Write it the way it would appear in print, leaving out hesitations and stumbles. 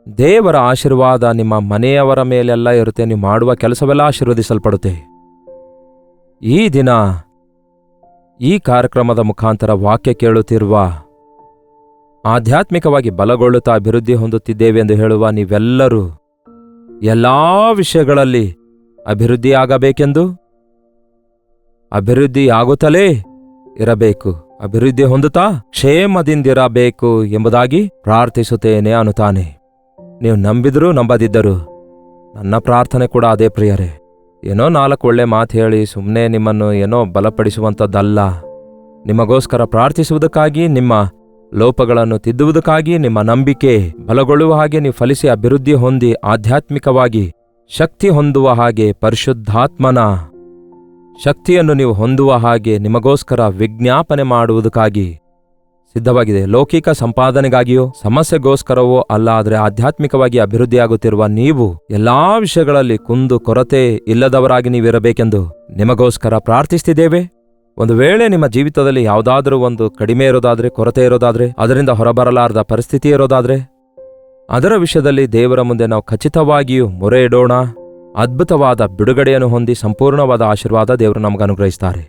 ದೇವರ ಆಶೀರ್ವಾದ ನಿಮ್ಮ ಮನೆಯವರ ಮೇಲೆಲ್ಲ ಇರುತ್ತೆ. ನೀವು ಮಾಡುವ ಕೆಲಸವೆಲ್ಲ ಆಶೀರ್ವದಿಸಲ್ಪಡುತ್ತೆ. ಈ ದಿನ ಈ ಕಾರ್ಯಕ್ರಮದ ಮುಖಾಂತರ ವಾಕ್ಯ ಕೇಳುತ್ತಿರುವ, ಆಧ್ಯಾತ್ಮಿಕವಾಗಿ ಬಲಗೊಳ್ಳುತ್ತಾ ಅಭಿವೃದ್ಧಿ ಹೊಂದುತ್ತಿದ್ದೇವೆ ಎಂದು ಹೇಳುವ ನೀವೆಲ್ಲರೂ ಎಲ್ಲಾ ವಿಷಯಗಳಲ್ಲಿ ಅಭಿವೃದ್ಧಿಯಾಗಬೇಕೆಂದು, ಅಭಿವೃದ್ಧಿಯಾಗುತ್ತಲೇ ಇರಬೇಕು, ಅಭಿವೃದ್ಧಿ ಹೊಂದುತ್ತಾ ಕ್ಷೇಮದಿಂದಿರಬೇಕು ಎಂಬುದಾಗಿ ಪ್ರಾರ್ಥಿಸುತ್ತೇನೆ ಅನ್ನುತ್ತಾನೆ. ನೀವು ನಂಬಿದರೂ ನಂಬದಿದ್ದರೂ ನನ್ನ ಪ್ರಾರ್ಥನೆ ಕೂಡ ಅದೇ ಪ್ರಿಯರೇ. ಏನೋ 4 ಒಳ್ಳೆ ಮಾತು ಹೇಳಿ ಸುಮ್ಮನೆ ನಿಮ್ಮನ್ನು ಏನೋ ಬಲಪಡಿಸುವಂಥದ್ದಲ್ಲ. ನಿಮಗೋಸ್ಕರ ಪ್ರಾರ್ಥಿಸುವುದಕ್ಕಾಗಿ, ನಿಮ್ಮ ಲೋಪಗಳನ್ನು ತಿದ್ದುವುದಕ್ಕಾಗಿ, ನಿಮ್ಮ ನಂಬಿಕೆ ಬಲಗೊಳ್ಳುವ ಹಾಗೆ, ನೀವು ಫಲಿಸಿ ಅಭಿವೃದ್ಧಿ ಹೊಂದಿ ಆಧ್ಯಾತ್ಮಿಕವಾಗಿ ಶಕ್ತಿ ಹೊಂದುವ ಹಾಗೆ, ಪರಿಶುದ್ಧಾತ್ಮನ ಶಕ್ತಿಯನ್ನು ನೀವು ಹೊಂದುವ ಹಾಗೆ ನಿಮಗೋಸ್ಕರ ವಿಜ್ಞಾಪನೆ ಮಾಡುವುದಕ್ಕಾಗಿ ಸಿದ್ಧವಾಗಿದೆ. ಲೌಕಿಕ ಸಂಪಾದನೆಗಾಗಿಯೋ ಸಮಸ್ಯೆಗೋಸ್ಕರವೋ ಅಲ್ಲ, ಆದರೆ ಆಧ್ಯಾತ್ಮಿಕವಾಗಿ ಅಭಿವೃದ್ಧಿಯಾಗುತ್ತಿರುವ ನೀವು ಎಲ್ಲಾ ವಿಷಯಗಳಲ್ಲಿ ಕುಂದು ಕೊರತೆ ಇಲ್ಲದವರಾಗಿ ನೀವಿರಬೇಕೆಂದು ನಿಮಗೋಸ್ಕರ ಪ್ರಾರ್ಥಿಸ್ತಿದ್ದೇವೆ. ಒಂದು ವೇಳೆ ನಿಮ್ಮ ಜೀವಿತದಲ್ಲಿ ಯಾವುದಾದ್ರೂ ಒಂದು ಕಡಿಮೆ ಇರೋದಾದ್ರೆ, ಕೊರತೆ ಇರೋದಾದ್ರೆ, ಅದರಿಂದ ಹೊರಬರಲಾರದ ಪರಿಸ್ಥಿತಿ ಇರೋದಾದ್ರೆ, ಅದರ ವಿಷಯದಲ್ಲಿ ದೇವರ ಮುಂದೆ ನಾವು ಖಚಿತವಾಗಿಯೂ ಮೊರೆ ಇಡೋಣ. ಅದ್ಭುತವಾದ ಬಿಡುಗಡೆಯನ್ನು ಹೊಂದಿ ಸಂಪೂರ್ಣವಾದ ಆಶೀರ್ವಾದ ದೇವರು ನಮಗೆ ಅನುಗ್ರಹಿಸ್ತಾರೆ.